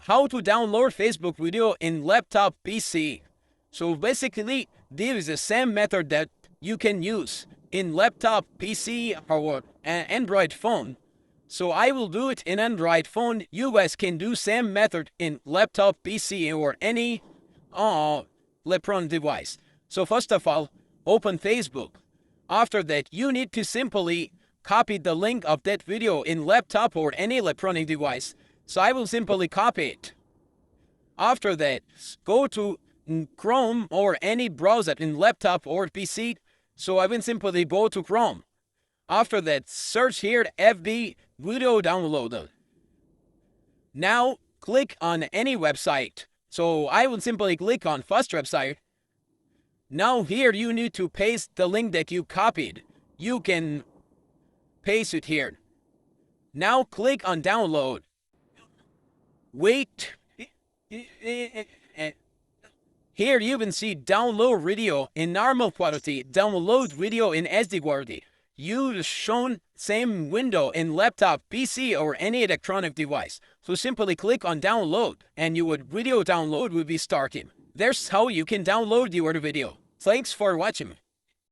how to download Facebook video in laptop PC. So basically, this is the same method that you can use in laptop PC or an Android phone. So I will do it in Android phone. You guys can do same method in laptop PC or any electronic device. So first of all, open Facebook. After that, you need to simply copy the link of that video in laptop or any electronic device. So I will simply copy it. After that, go to Chrome or any browser in laptop or PC. So I will simply go to Chrome. After that, search here FB video downloader. Now click on any website. So I will simply click on first website. Now here you need to paste the link that you copied. You can paste it here. Now click on download. Wait. Here you can see download video in normal quality, download video in SD quality. You shown same window in laptop, PC or any electronic device. So simply click on download and your video download will be starting. That's how you can download your video. Thanks for watching.